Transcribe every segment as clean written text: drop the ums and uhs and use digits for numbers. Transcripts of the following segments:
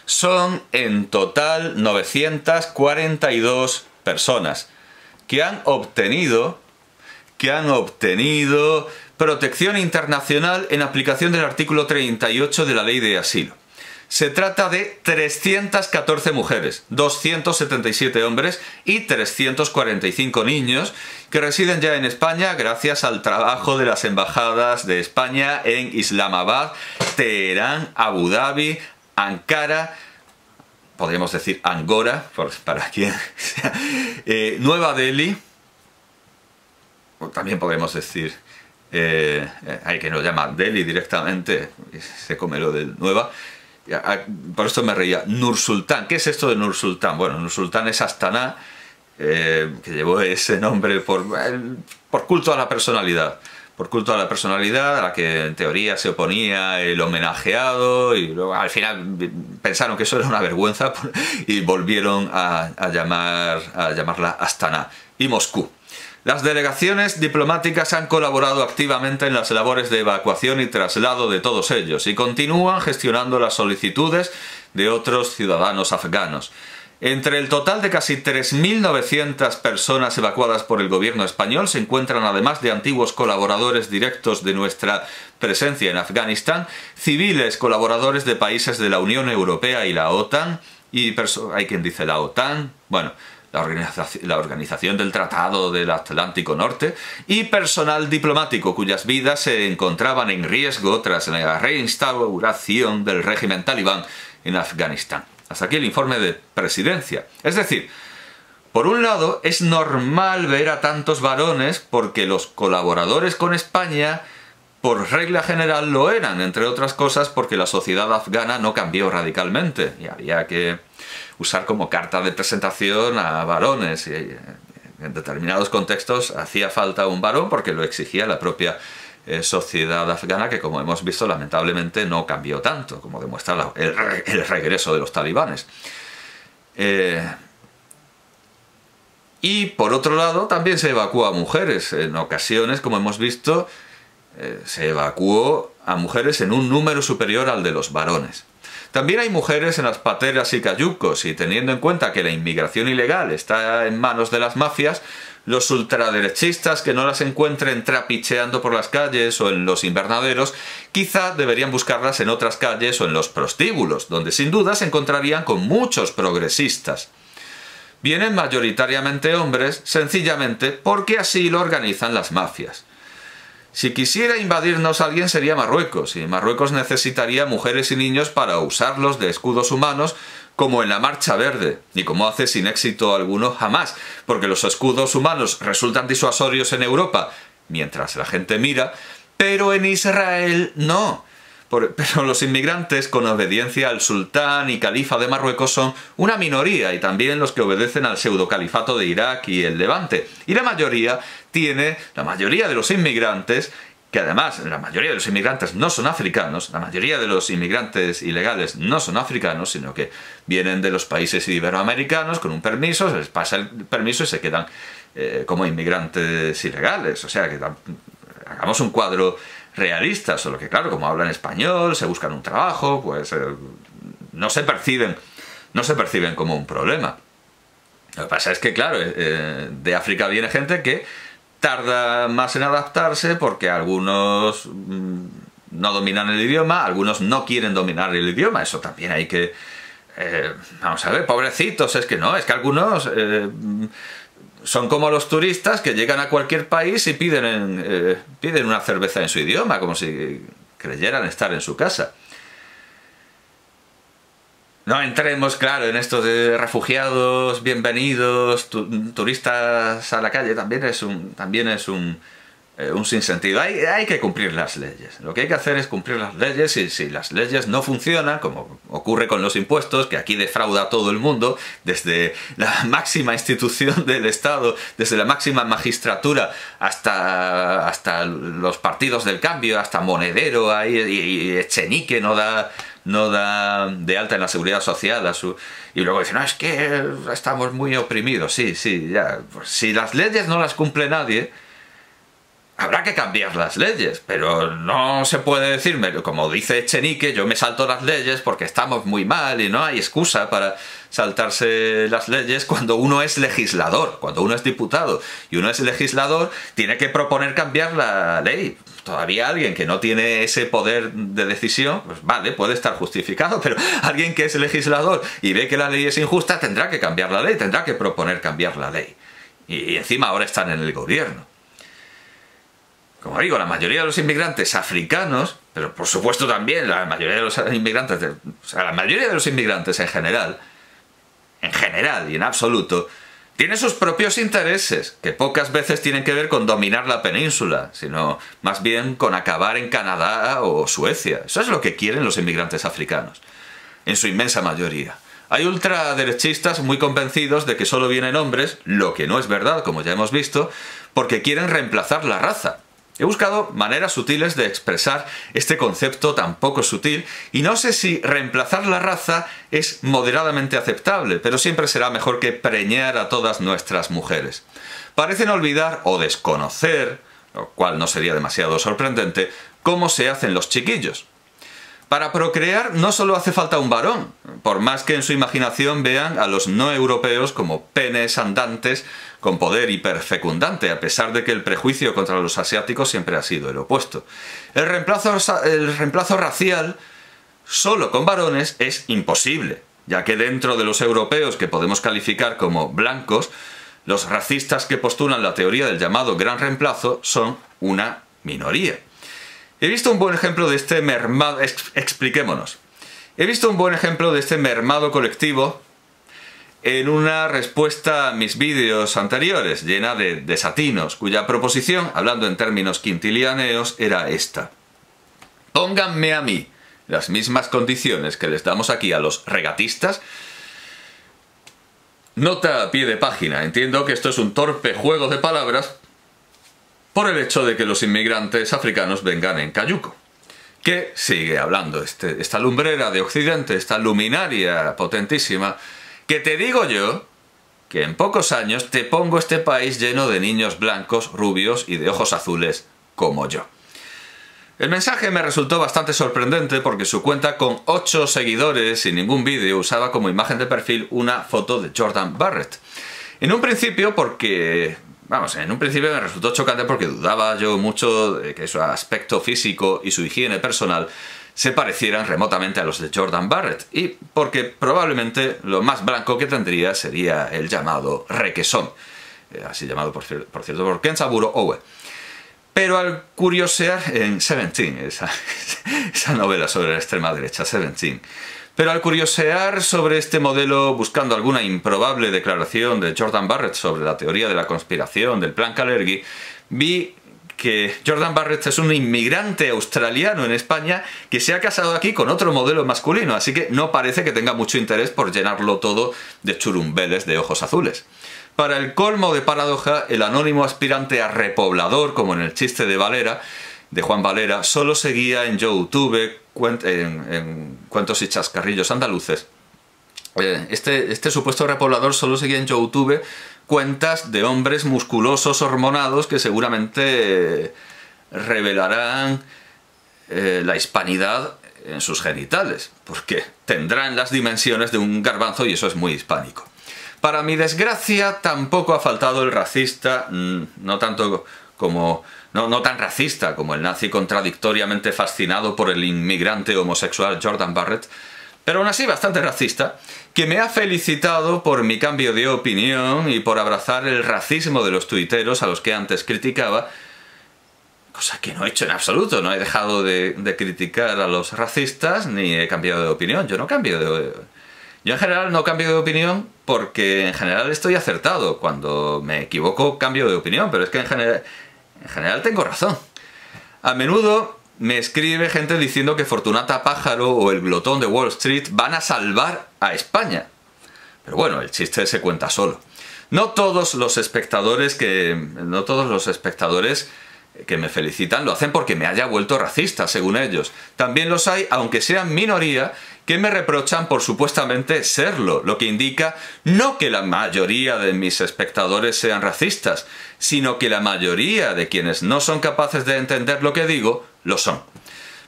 Son en total 942 personas que han obtenido protección internacional en aplicación del artículo 38 de la Ley de Asilo. Se trata de 314 mujeres, 277 hombres y 345 niños que residen ya en España gracias al trabajo de las embajadas de España en Islamabad, Teherán, Abu Dhabi, Ankara, podríamos decir Angora, para quien sea, Nueva Delhi, o también podemos decir, hay que no llama Delhi directamente, se come lo del Nueva. Por esto me reía. Nur-Sultán. ¿Qué es esto de Nur-Sultán? Bueno, Nur-Sultán es Astana, que llevó ese nombre por culto a la personalidad. Por culto a la personalidad a la que en teoría se oponía el homenajeado, y luego al final pensaron que eso era una vergüenza y volvieron a llamarla Astana. Y Moscú. Las delegaciones diplomáticas han colaborado activamente en las labores de evacuación y traslado de todos ellos y continúan gestionando las solicitudes de otros ciudadanos afganos. Entre el total de casi 3.900 personas evacuadas por el gobierno español se encuentran, además de antiguos colaboradores directos de nuestra presencia en Afganistán, civiles colaboradores de países de la Unión Europea y la OTAN, y hay quien dice la OTAN, bueno, la Organización del Tratado del Atlántico Norte, y personal diplomático cuyas vidas se encontraban en riesgo tras la reinstauración del régimen talibán en Afganistán. Hasta aquí el informe de presidencia. Es decir, por un lado, es normal ver a tantos varones porque los colaboradores con España, por regla general, lo eran, entre otras cosas porque la sociedad afgana no cambió radicalmente y había que usar como carta de presentación a varones, y en determinados contextos hacía falta un varón porque lo exigía la propia sociedad afgana, que como hemos visto lamentablemente no cambió tanto, como demuestra el regreso de los talibanes. Y por otro lado también se evacuó a mujeres. En ocasiones, como hemos visto, se evacuó a mujeres en un número superior al de los varones. También hay mujeres en las pateras y cayucos, y teniendo en cuenta que la inmigración ilegal está en manos de las mafias, los ultraderechistas que no las encuentren trapicheando por las calles o en los invernaderos, quizá deberían buscarlas en otras calles o en los prostíbulos, donde sin duda se encontrarían con muchos progresistas. Vienen mayoritariamente hombres, sencillamente porque así lo organizan las mafias. Si quisiera invadirnos alguien sería Marruecos, y Marruecos necesitaría mujeres y niños para usarlos de escudos humanos, como en la Marcha Verde, y como hace sin éxito alguno jamás, porque los escudos humanos resultan disuasorios en Europa, mientras la gente mira, pero en Israel no. Pero los inmigrantes con obediencia al sultán y califa de Marruecos son una minoría, y también los que obedecen al pseudocalifato de Irak y el Levante. Y la mayoría de los inmigrantes, que además la mayoría de los inmigrantes no son africanos, la mayoría de los inmigrantes ilegales no son africanos, sino que vienen de los países iberoamericanos con un permiso, se les pasa el permiso y se quedan como inmigrantes ilegales. O sea que hagamos un cuadro realista, solo que claro, como hablan español, se buscan un trabajo, pues no se perciben como un problema. Lo que pasa es que claro, de África viene gente que tarda más en adaptarse porque algunos no dominan el idioma, algunos no quieren dominar el idioma. Eso también hay que... vamos a ver, pobrecitos, es que algunos son como los turistas que llegan a cualquier país y piden una cerveza en su idioma, como si creyeran estar en su casa. No entremos, claro, en esto de refugiados, bienvenidos, turistas a la calle, también es un sinsentido. Hay que cumplir las leyes. Lo que hay que hacer es cumplir las leyes, y si las leyes no funcionan, como ocurre con los impuestos, que aquí defrauda a todo el mundo, desde la máxima institución del Estado, desde la máxima magistratura hasta los partidos del cambio, hasta Monedero, y Echenique no da de alta en la seguridad social y luego dicen, no, es que estamos muy oprimidos. Sí, ya. Pues si las leyes no las cumple nadie, habrá que cambiar las leyes, pero no se puede decirme, como dice Echenique, yo me salto las leyes porque estamos muy mal y no hay excusa para saltarse las leyes cuando uno es legislador, cuando uno es diputado y uno es legislador, tiene que proponer cambiar la ley. Todavía alguien que no tiene ese poder de decisión, pues vale, puede estar justificado, pero alguien que es legislador y ve que la ley es injusta tendrá que cambiar la ley, tendrá que proponer cambiar la ley. Y encima ahora están en el gobierno. Como digo, la mayoría de los inmigrantes africanos, pero por supuesto también la mayoría de los inmigrantes, la mayoría de los inmigrantes en general y en absoluto, tienen sus propios intereses, que pocas veces tienen que ver con dominar la península, sino más bien con acabar en Canadá o Suecia. Eso es lo que quieren los inmigrantes africanos, en su inmensa mayoría. Hay ultraderechistas muy convencidos de que solo vienen hombres, lo que no es verdad, como ya hemos visto, porque quieren reemplazar la raza. He buscado maneras sutiles de expresar este concepto tan poco sutil y no sé si reemplazar la raza es moderadamente aceptable, pero siempre será mejor que preñar a todas nuestras mujeres. Parecen olvidar o desconocer, lo cual no sería demasiado sorprendente, cómo se hacen los chiquillos. Para procrear no solo hace falta un varón, por más que en su imaginación vean a los no europeos como penes andantes con poder hiperfecundante, a pesar de que el prejuicio contra los asiáticos siempre ha sido el opuesto. El reemplazo racial solo con varones es imposible, ya que dentro de los europeos que podemos calificar como blancos, los racistas que postulan la teoría del llamado gran reemplazo son una minoría. He visto un buen ejemplo de este mermado... Expliquémonos. He visto un buen ejemplo de este mermado colectivo en una respuesta a mis vídeos anteriores, llena de desatinos, cuya proposición, hablando en términos quintilianeos, era esta. Pónganme a mí las mismas condiciones que les damos aquí a los regatistas. Nota a pie de página. Entiendo que esto es un torpe juego de palabras por el hecho de que los inmigrantes africanos vengan en cayuco. Que sigue hablando esta lumbrera de Occidente, esta luminaria potentísima, que te digo yo que en pocos años te pongo este país lleno de niños blancos, rubios y de ojos azules como yo. El mensaje me resultó bastante sorprendente porque su cuenta con 8 seguidores y ningún vídeo usaba como imagen de perfil una foto de Jordan Barrett. En un principio me resultó chocante porque dudaba yo mucho de que su aspecto físico y su higiene personal se parecieran remotamente a los de Jordan Barrett, y porque probablemente lo más blanco que tendría sería el llamado requesón, así llamado por cierto por Kenzaburo Owe. Pero al curiosear en Seventeen, esa novela sobre la extrema derecha, Seventeen, pero al curiosear sobre este modelo buscando alguna improbable declaración de Jordan Barrett sobre la teoría de la conspiración del plan Kalergi, vi que Jordan Barrett es un inmigrante australiano en España que se ha casado aquí con otro modelo masculino, así que no parece que tenga mucho interés por llenarlo todo de churumbeles de ojos azules. Para el colmo de paradoja, el anónimo aspirante a repoblador, como en el chiste de Juan Valera, solo seguía en YouTube, en Cuentos y Chascarrillos Andaluces. Este supuesto repoblador solo seguía en YouTube cuentas de hombres musculosos hormonados que seguramente revelarán la hispanidad en sus genitales, porque tendrán las dimensiones de un garbanzo y eso es muy hispánico. Para mi desgracia, tampoco ha faltado el racista, no tan racista como el nazi contradictoriamente fascinado por el inmigrante homosexual Jordan Barrett, pero aún así bastante racista, que me ha felicitado por mi cambio de opinión y por abrazar el racismo de los tuiteros a los que antes criticaba, cosa que no he hecho en absoluto. No he dejado de criticar a los racistas ni he cambiado de opinión. Yo en general no cambio de opinión porque en general estoy acertado. Cuando me equivoco cambio de opinión, pero es que en general tengo razón. A menudo me escribe gente diciendo que Fortunata Pájaro o el glotón de Wall Street van a salvar a España. Pero bueno, el chiste se cuenta solo. No todos los espectadores que me felicitan, lo hacen porque me haya vuelto racista, según ellos. También los hay, aunque sean minoría, que me reprochan por supuestamente serlo, lo que indica no que la mayoría de mis espectadores sean racistas, sino que la mayoría de quienes no son capaces de entender lo que digo, lo son.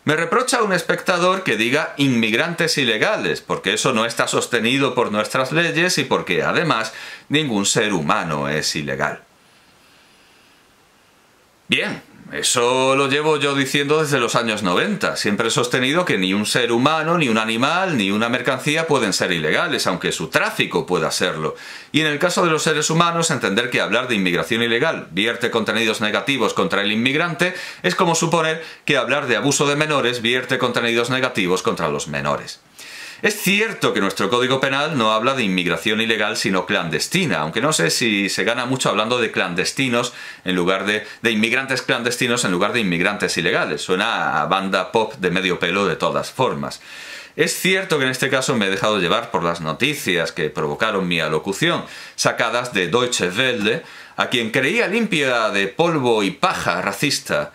Me reprocha un espectador que diga inmigrantes ilegales, porque eso no está sostenido por nuestras leyes y porque, además, ningún ser humano es ilegal. Bien, eso lo llevo yo diciendo desde los años 90. Siempre he sostenido que ni un ser humano, ni un animal, ni una mercancía pueden ser ilegales, aunque su tráfico pueda serlo. Y en el caso de los seres humanos, entender que hablar de inmigración ilegal vierte contenidos negativos contra el inmigrante es como suponer que hablar de abuso de menores vierte contenidos negativos contra los menores. Es cierto que nuestro Código Penal no habla de inmigración ilegal sino clandestina, aunque no sé si se gana mucho hablando de clandestinos en lugar de inmigrantes clandestinos en lugar de inmigrantes ilegales. Suena a banda pop de medio pelo de todas formas. Es cierto que en este caso me he dejado llevar por las noticias que provocaron mi alocución, sacadas de Deutsche Welle, a quien creía limpia de polvo y paja racista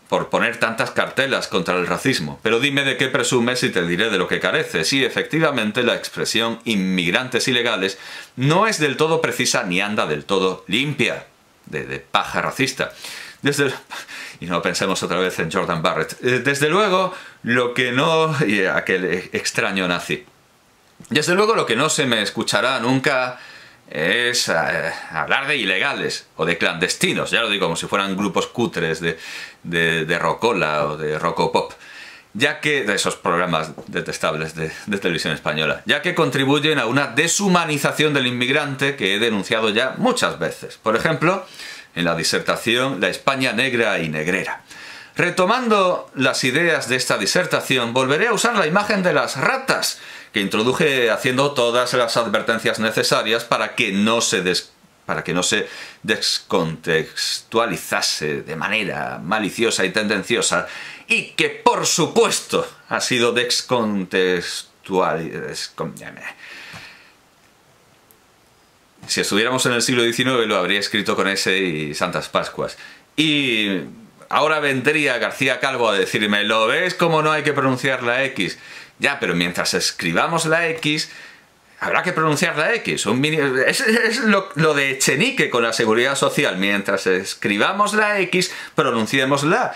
por poner tantas cartelas contra el racismo. Pero dime de qué presumes y te diré de lo que careces. Sí, efectivamente, la expresión inmigrantes ilegales no es del todo precisa ni anda del todo limpia de paja racista. Y no pensemos otra vez en Jordan Barrett. Desde luego, lo que no... y aquel extraño nazi. Desde luego, lo que no se me escuchará nunca es hablar de ilegales o de clandestinos, ya lo digo como si fueran grupos cutres de rockola o de rockopop, ya que de esos programas detestables de televisión española, ya que contribuyen a una deshumanización del inmigrante que he denunciado ya muchas veces. Por ejemplo, en la disertación La España negra y negrera. Retomando las ideas de esta disertación, volveré a usar la imagen de las ratas, que introduje haciendo todas las advertencias necesarias para que no se descontextualizase de manera maliciosa y tendenciosa, y que por supuesto ha sido Si estuviéramos en el siglo XIX lo habría escrito con S y Santas Pascuas. Y ahora vendría García Calvo a decirme, ¿lo ves como no hay que pronunciar la X? Ya, pero mientras escribamos la X, habrá que pronunciar la X. Es lo de Echenique con la Seguridad Social. Mientras escribamos la X, pronunciémosla.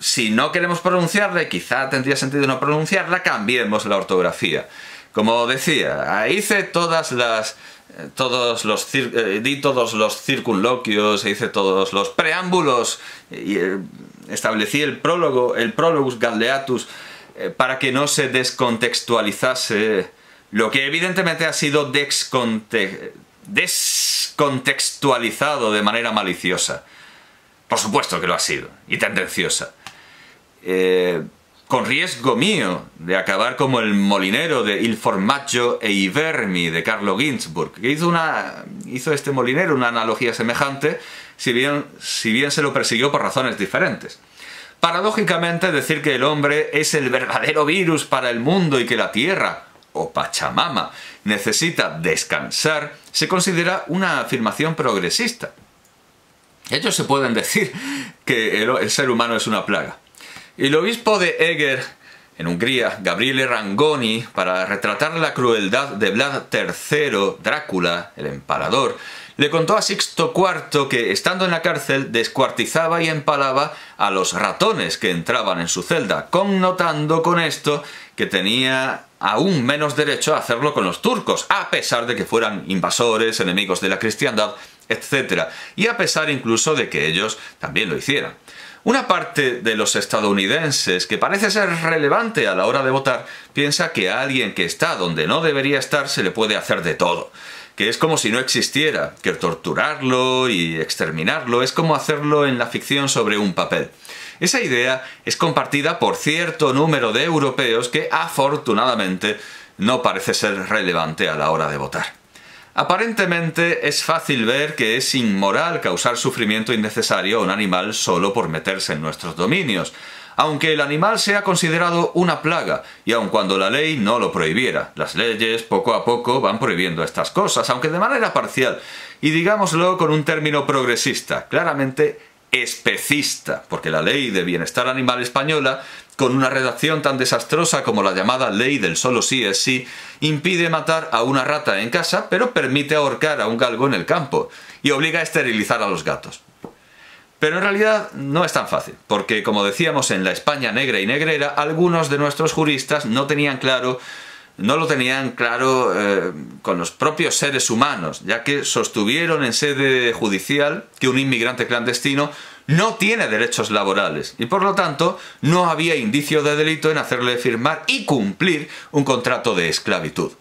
Si no queremos pronunciarla, y quizá tendría sentido no pronunciarla, cambiemos la ortografía. Como decía, hice di todos los circunloquios, hice todos los preámbulos, y establecí el prologus Galeatus, para que no se descontextualizase lo que evidentemente ha sido descontextualizado de manera maliciosa. Por supuesto que lo ha sido, y tendenciosa. Con riesgo mío de acabar como el molinero de Il Formaggio e i Vermi de Carlo Ginzburg, que hizo este molinero una analogía semejante, si bien se lo persiguió por razones diferentes. Paradójicamente, decir que el hombre es el verdadero virus para el mundo y que la Tierra, o Pachamama, necesita descansar, se considera una afirmación progresista. Ellos se pueden decir que el ser humano es una plaga. Y el obispo de Eger, en Hungría, Gabriele Rangoni, para retratar la crueldad de Vlad III, Drácula, el empalador, le contó a Sixto IV que, estando en la cárcel, descuartizaba y empalaba a los ratones que entraban en su celda, connotando con esto que tenía aún menos derecho a hacerlo con los turcos, a pesar de que fueran invasores, enemigos de la cristiandad, etc., y a pesar incluso de que ellos también lo hicieran. Una parte de los estadounidenses, que parece ser relevante a la hora de votar, piensa que a alguien que está donde no debería estar se le puede hacer de todo, que es como si no existiera, que torturarlo y exterminarlo es como hacerlo en la ficción sobre un papel. Esa idea es compartida por cierto número de europeos que, afortunadamente, no parece ser relevante a la hora de votar. Aparentemente es fácil ver que es inmoral causar sufrimiento innecesario a un animal solo por meterse en nuestros dominios, aunque el animal sea considerado una plaga, y aun cuando la ley no lo prohibiera. Las leyes poco a poco van prohibiendo estas cosas, aunque de manera parcial, y digámoslo con un término progresista, claramente especista, porque la Ley de Bienestar Animal española, con una redacción tan desastrosa como la llamada Ley del solo sí es sí, impide matar a una rata en casa, pero permite ahorcar a un galgo en el campo, y obliga a esterilizar a los gatos. Pero en realidad no es tan fácil, porque como decíamos en la España negra y negrera, algunos de nuestros juristas no lo tenían claro con los propios seres humanos, ya que sostuvieron en sede judicial que un inmigrante clandestino no tiene derechos laborales y por lo tanto no había indicio de delito en hacerle firmar y cumplir un contrato de esclavitud.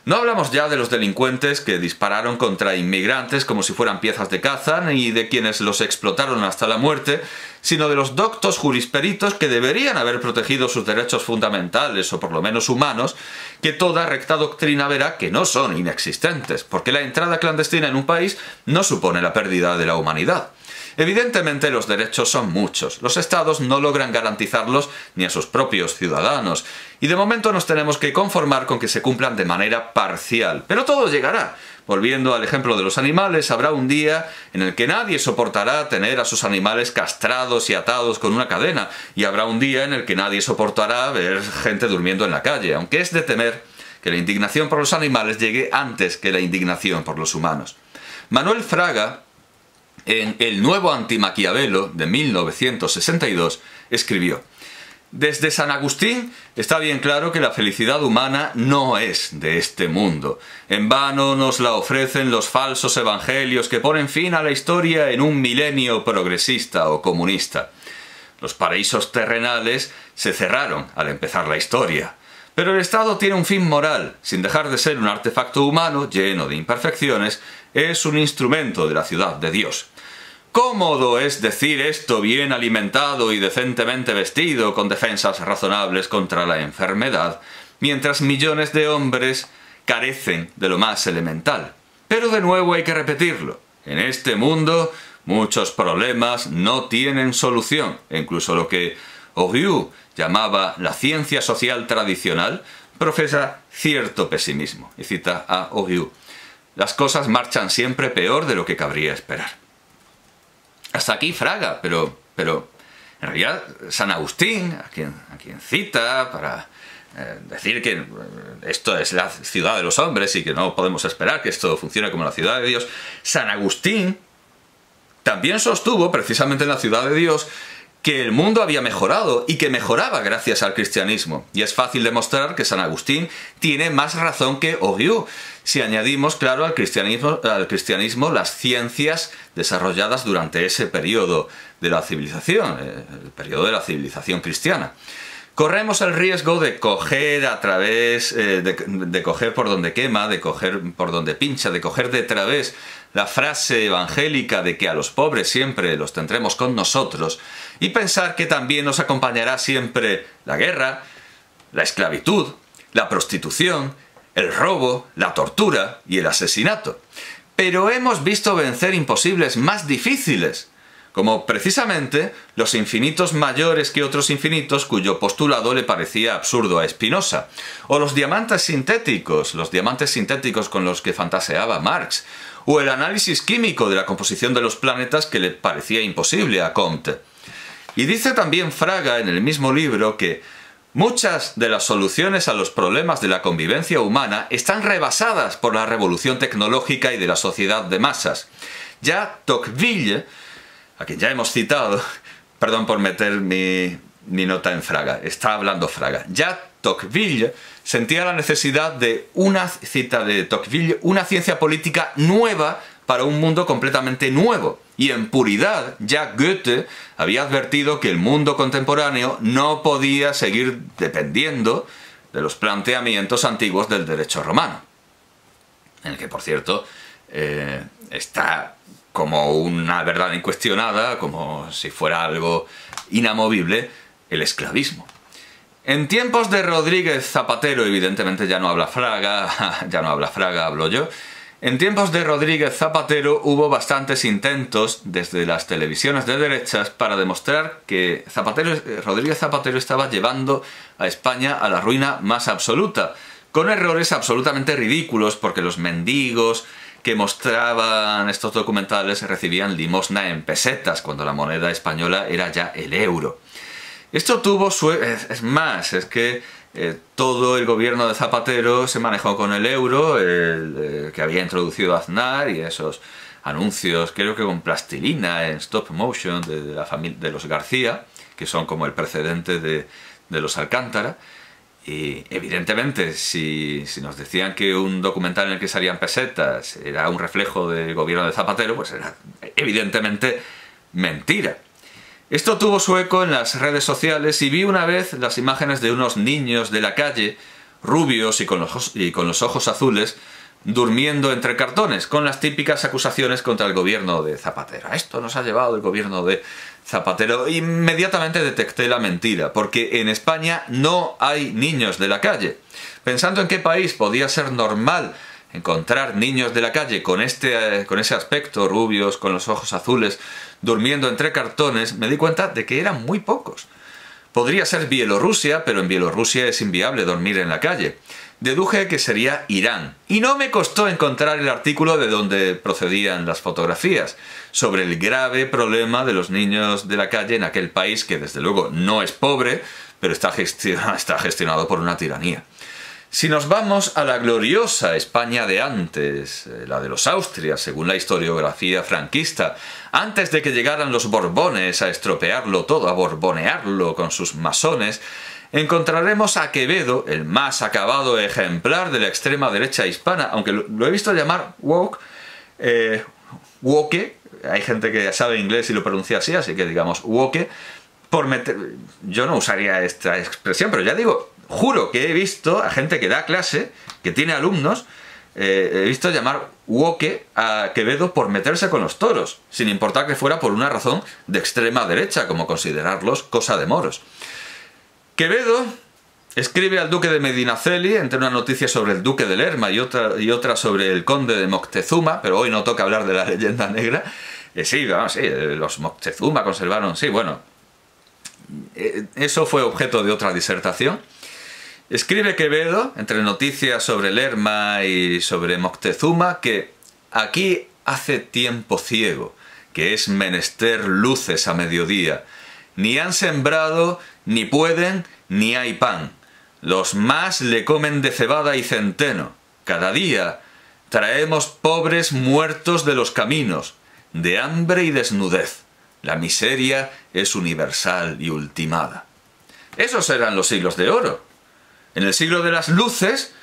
No hablamos ya de los delincuentes que dispararon contra inmigrantes como si fueran piezas de caza, ni de quienes los explotaron hasta la muerte, sino de los doctos jurisperitos que deberían haber protegido sus derechos fundamentales, o por lo menos humanos, que toda recta doctrina verá que no son inexistentes, porque la entrada clandestina en un país no supone la pérdida de la humanidad. Evidentemente los derechos son muchos, los estados no logran garantizarlos ni a sus propios ciudadanos, y de momento nos tenemos que conformar con que se cumplan de manera parcial, pero todo llegará. Volviendo al ejemplo de los animales, habrá un día en el que nadie soportará tener a sus animales castrados y atados con una cadena, y habrá un día en el que nadie soportará ver gente durmiendo en la calle, aunque es de temer que la indignación por los animales llegue antes que la indignación por los humanos. Manuel Fraga, en El nuevo anti-Maquiavelo de 1962, escribió: «Desde San Agustín está bien claro que la felicidad humana no es de este mundo. En vano nos la ofrecen los falsos evangelios que ponen fin a la historia en un milenio progresista o comunista. Los paraísos terrenales se cerraron al empezar la historia. Pero el Estado tiene un fin moral. Sin dejar de ser un artefacto humano lleno de imperfecciones, es un instrumento de la ciudad de Dios. Cómodo es decir esto bien alimentado y decentemente vestido, con defensas razonables contra la enfermedad, mientras millones de hombres carecen de lo más elemental. Pero de nuevo hay que repetirlo. En este mundo muchos problemas no tienen solución. E incluso lo que Oriou llamaba la ciencia social tradicional profesa cierto pesimismo. Y cita a Oriou: «Las cosas marchan siempre peor de lo que cabría esperar». Hasta aquí Fraga, pero en realidad San Agustín, a quien cita para decir que esto es la ciudad de los hombres y que no podemos esperar que esto funcione como la ciudad de Dios, San Agustín también sostuvo, precisamente en la ciudad de Dios, que el mundo había mejorado y que mejoraba gracias al cristianismo. Y es fácil demostrar que San Agustín tiene más razón que Oriou, si añadimos, claro, al cristianismo las ciencias desarrolladas durante ese periodo de la civilización, el periodo de la civilización cristiana. Corremos el riesgo de coger a través, de coger por donde quema, de coger por donde pincha, de coger de través la frase evangélica de que a los pobres siempre los tendremos con nosotros y pensar que también nos acompañará siempre la guerra, la esclavitud, la prostitución, el robo, la tortura y el asesinato. Pero hemos visto vencer imposibles más difíciles, como precisamente los infinitos mayores que otros infinitos cuyo postulado le parecía absurdo a Spinoza, o los diamantes sintéticos con los que fantaseaba Marx, o el análisis químico de la composición de los planetas que le parecía imposible a Comte. Y dice también Fraga en el mismo libro que muchas de las soluciones a los problemas de la convivencia humana están rebasadas por la revolución tecnológica y de la sociedad de masas. Ya Tocqueville, a quien ya hemos citado, perdón por meter mi nota en Fraga, está hablando Fraga, ya Tocqueville sentía la necesidad de cita de Tocqueville, una ciencia política nueva para un mundo completamente nuevo. Y en puridad, ya Goethe había advertido que el mundo contemporáneo no podía seguir dependiendo de los planteamientos antiguos del derecho romano, en el que, por cierto, está como una verdad incuestionada, como si fuera algo inamovible, el esclavismo. En tiempos de Rodríguez Zapatero, evidentemente ya no habla Fraga, hablo yo. En tiempos de Rodríguez Zapatero hubo bastantes intentos desde las televisiones de derechas para demostrar que Rodríguez Zapatero estaba llevando a España a la ruina más absoluta, con errores absolutamente ridículos, porque los mendigos que mostraban estos documentales recibían limosna en pesetas, cuando la moneda española era ya el euro. Esto tuvo es más, es que todo el gobierno de Zapatero se manejó con el euro, que había introducido Aznar, y esos anuncios, creo que con plastilina en stop motion de la familia de los García, que son como el precedente de los Alcántara. Y evidentemente, si nos decían que un documental en el que salían pesetas era un reflejo del gobierno de Zapatero, pues era evidentemente mentira. Esto tuvo su eco en las redes sociales, y vi una vez las imágenes de unos niños de la calle, rubios y con los ojos azules, durmiendo entre cartones, con las típicas acusaciones contra el gobierno de Zapatero. Esto nos ha llevado el gobierno de Zapatero. Inmediatamente detecté la mentira, porque en España no hay niños de la calle. Pensando en qué país podía ser normal encontrar niños de la calle con ese aspecto, rubios, con los ojos azules, durmiendo entre cartones, me di cuenta de que eran muy pocos. Podría ser Bielorrusia, pero en Bielorrusia es inviable dormir en la calle. Deduje que sería Irán. Y no me costó encontrar el artículo de donde procedían las fotografías, sobre el grave problema de los niños de la calle en aquel país que desde luego no es pobre, pero está gestionado por una tiranía. Si nos vamos a la gloriosa España de antes, la de los Austrias, según la historiografía franquista, antes de que llegaran los Borbones a estropearlo todo, a borbonearlo con sus masones, encontraremos a Quevedo, el más acabado ejemplar de la extrema derecha hispana, aunque lo he visto llamar woke, woke, hay gente que sabe inglés y lo pronuncia así que digamos woke, por meter... Yo no usaría esta expresión, pero ya digo, juro que he visto a gente que da clase, que tiene alumnos, he visto llamar woke a Quevedo por meterse con los toros, sin importar que fuera por una razón de extrema derecha, como considerarlos cosa de moros. Quevedo escribe al duque de Medinaceli, entre una noticia sobre el duque de Lerma y otra sobre el conde de Moctezuma, pero hoy no toca hablar de la leyenda negra. Sí, los Moctezuma conservaron, sí, bueno, eso fue objeto de otra disertación. Escribe Quevedo, entre noticias sobre Lerma y sobre Moctezuma, que aquí hace tiempo ciego, que es menester luces a mediodía. Ni han sembrado, ni pueden, ni hay pan. Los más le comen de cebada y centeno. Cada día traemos pobres muertos de los caminos, de hambre y desnudez. La miseria es universal y ultimada. Esos eran los siglos de oro. En el siglo de las luces,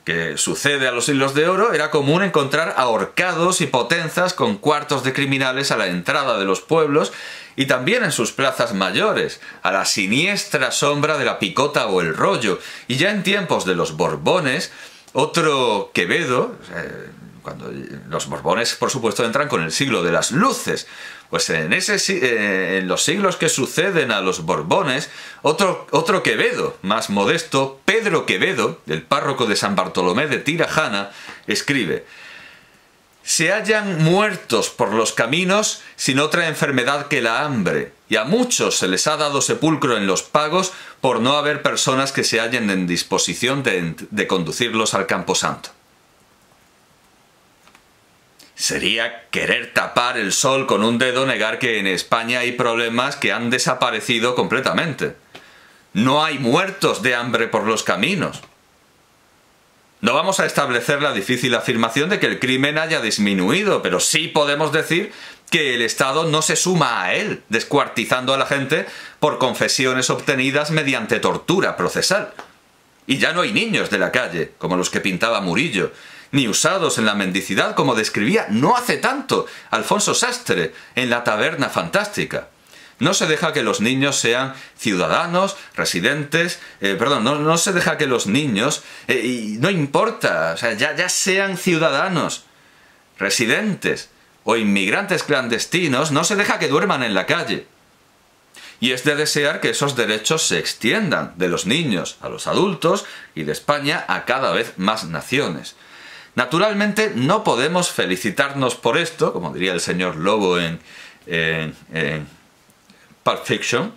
que sucede a los siglos de oro, era común encontrar ahorcados y potenzas con cuartos de criminales a la entrada de los pueblos y también en sus plazas mayores, a la siniestra sombra de la picota o el rollo. Y ya en tiempos de los Borbones, otro Quevedo, cuando los Borbones por supuesto entran con el siglo de las luces, pues en los siglos que suceden a los Borbones, otro Quevedo, más modesto, Pedro Quevedo, el párroco de San Bartolomé de Tirajana, escribe: se hallan muertos por los caminos sin otra enfermedad que la hambre, y a muchos se les ha dado sepulcro en los pagos por no haber personas que se hallen en disposición de conducirlos al camposanto. Sería querer tapar el sol con un dedo negar que en España hay problemas que han desaparecido completamente. No hay muertos de hambre por los caminos. No vamos a establecer la difícil afirmación de que el crimen haya disminuido, pero sí podemos decir que el Estado no se suma a él, descuartizando a la gente por confesiones obtenidas mediante tortura procesal. Y ya no hay niños de la calle, como los que pintaba Murillo, ni usados en la mendicidad como describía no hace tanto Alfonso Sastre en La taberna fantástica. No se deja que los niños sean ciudadanos, residentes, no se deja que los niños, y no importa, o sea, ya sean ciudadanos, residentes o inmigrantes clandestinos, no se deja que duerman en la calle. Y es de desear que esos derechos se extiendan de los niños a los adultos y de España a cada vez más naciones. Naturalmente no podemos felicitarnos por esto, como diría el señor Lobo en Pulp Fiction,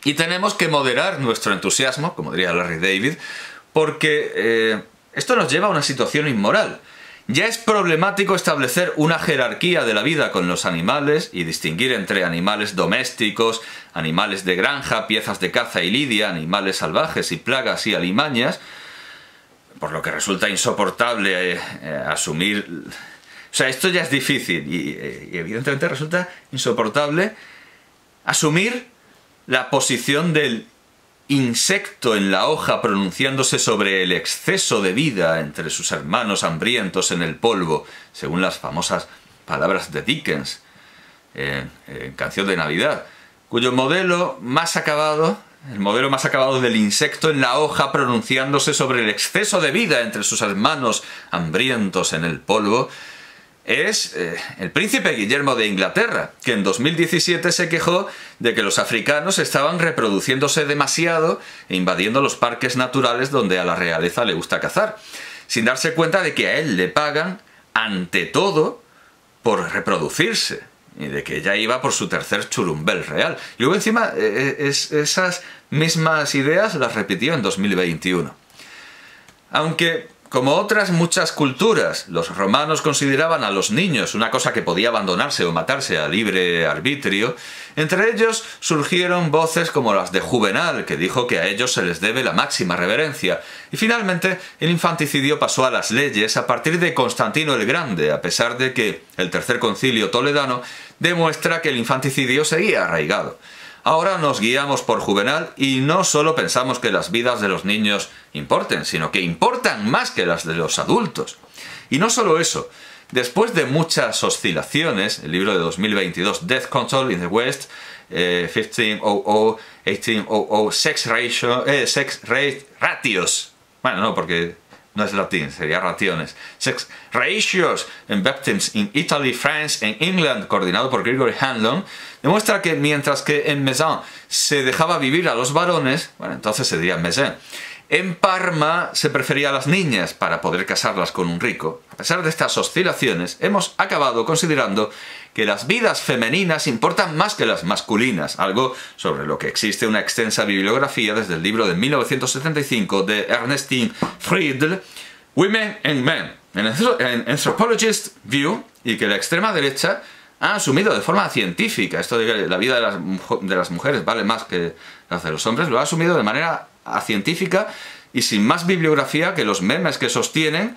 y tenemos que moderar nuestro entusiasmo, como diría Larry David, porque esto nos lleva a una situación inmoral. Ya es problemático establecer una jerarquía de la vida con los animales y distinguir entre animales domésticos, animales de granja, piezas de caza y lidia, animales salvajes y plagas y alimañas, por lo que resulta insoportable asumir... O sea, esto ya es difícil y evidentemente resulta insoportable asumir la posición del insecto en la hoja pronunciándose sobre el exceso de vida entre sus hermanos hambrientos en el polvo, según las famosas palabras de Dickens en Canción de Navidad, cuyo modelo más acabado, el modelo más acabado del insecto en la hoja pronunciándose sobre el exceso de vida entre sus hermanos hambrientos en el polvo, es el príncipe Guillermo de Inglaterra, que en 2017 se quejó de que los africanos estaban reproduciéndose demasiado e invadiendo los parques naturales donde a la realeza le gusta cazar, sin darse cuenta de que a él le pagan, ante todo, por reproducirse, y de que ya iba por su tercer churumbel real. Y luego encima esas mismas ideas las repitió en 2021. Aunque... como otras muchas culturas, los romanos consideraban a los niños una cosa que podía abandonarse o matarse a libre arbitrio, entre ellos surgieron voces como las de Juvenal, que dijo que a ellos se les debe la máxima reverencia, y finalmente el infanticidio pasó a las leyes a partir de Constantino el Grande, a pesar de que el Tercer Concilio Toledano demuestra que el infanticidio seguía arraigado. Ahora nos guiamos por Juvenal y no solo pensamos que las vidas de los niños importen, sino que importan más que las de los adultos. Y no solo eso, después de muchas oscilaciones, el libro de 2022, Death Control in the West, 1500, 1800, Sex Ratios, bueno, no, porque no es latín, sería raciones. Sex Ratios in Baptisms in Italy, France and England, coordinado por Gregory Hanlon, demuestra que mientras que en Mézin se dejaba vivir a los varones, bueno, entonces se diría Mézin, en Parma se prefería a las niñas para poder casarlas con un rico. A pesar de estas oscilaciones, hemos acabado considerando que las vidas femeninas importan más que las masculinas, algo sobre lo que existe una extensa bibliografía desde el libro de 1975 de Ernestine Friedl, Women and Men, en Anthropologist View, y que la extrema derecha ha asumido de forma científica. Esto de que la vida de las mujeres vale más que las de los hombres, lo ha asumido de manera científica y sin más bibliografía que los memes que sostienen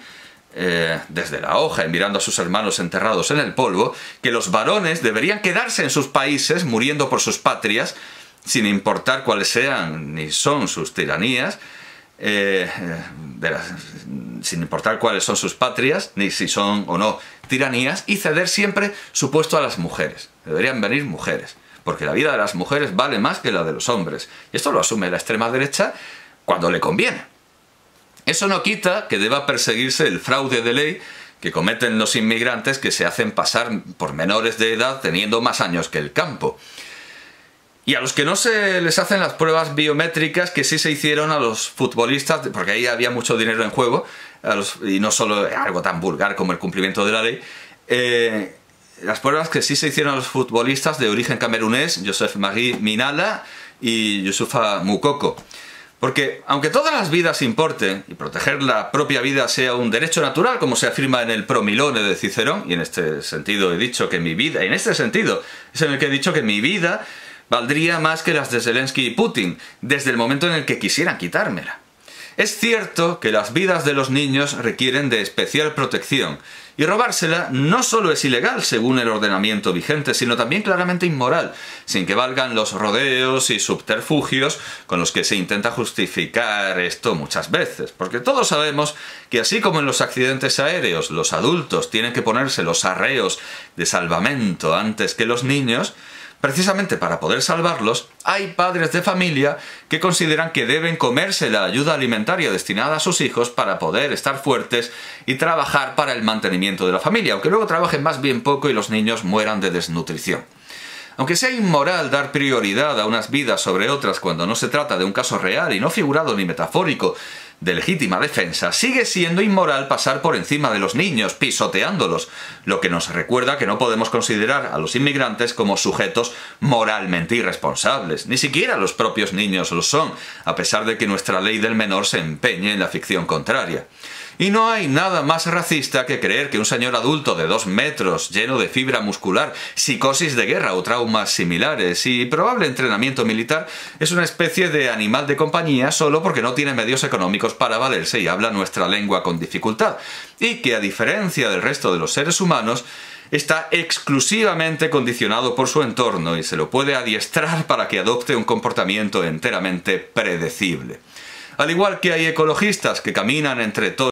desde la hoja y mirando a sus hermanos enterrados en el polvo, que los varones deberían quedarse en sus países muriendo por sus patrias, sin importar cuáles sean ni son sus tiranías, sin importar cuáles son sus patrias, ni si son o no tiranías, y ceder siempre su puesto a las mujeres. Deberían venir mujeres, porque la vida de las mujeres vale más que la de los hombres. Y esto lo asume la extrema derecha cuando le conviene. Eso no quita que deba perseguirse el fraude de ley que cometen los inmigrantes que se hacen pasar por menores de edad teniendo más años que el campo. Y a los que no se les hacen las pruebas biométricas que sí se hicieron a los futbolistas, porque ahí había mucho dinero en juego, y no solo algo tan vulgar como el cumplimiento de la ley, las pruebas que sí se hicieron a los futbolistas de origen camerunés, Joseph Marie Minala y Youssoufa Moukoko. Porque, aunque todas las vidas importen, y proteger la propia vida sea un derecho natural, como se afirma en el Promilone de Cicerón, y en este sentido he dicho que mi vida, en este sentido es en el que he dicho que mi vida valdría más que las de Zelensky y Putin, desde el momento en el que quisieran quitármela. Es cierto que las vidas de los niños requieren de especial protección, y robársela no solo es ilegal según el ordenamiento vigente, sino también claramente inmoral, sin que valgan los rodeos y subterfugios con los que se intenta justificar esto muchas veces. Porque todos sabemos que así como en los accidentes aéreos los adultos tienen que ponerse los arreos de salvamento antes que los niños, precisamente para poder salvarlos, hay padres de familia que consideran que deben comerse la ayuda alimentaria destinada a sus hijos para poder estar fuertes y trabajar para el mantenimiento de la familia, aunque luego trabajen más bien poco y los niños mueran de desnutrición. Aunque sea inmoral dar prioridad a unas vidas sobre otras cuando no se trata de un caso real y no figurado ni metafórico de legítima defensa, sigue siendo inmoral pasar por encima de los niños, pisoteándolos, lo que nos recuerda que no podemos considerar a los inmigrantes como sujetos moralmente irresponsables. Ni siquiera los propios niños lo son, a pesar de que nuestra ley del menor se empeñe en la ficción contraria. Y no hay nada más racista que creer que un señor adulto de 2 metros, lleno de fibra muscular, psicosis de guerra o traumas similares y probable entrenamiento militar, es una especie de animal de compañía solo porque no tiene medios económicos para valerse y habla nuestra lengua con dificultad, y que a diferencia del resto de los seres humanos, está exclusivamente condicionado por su entorno y se lo puede adiestrar para que adopte un comportamiento enteramente predecible. Al igual que hay ecologistas que caminan entre todos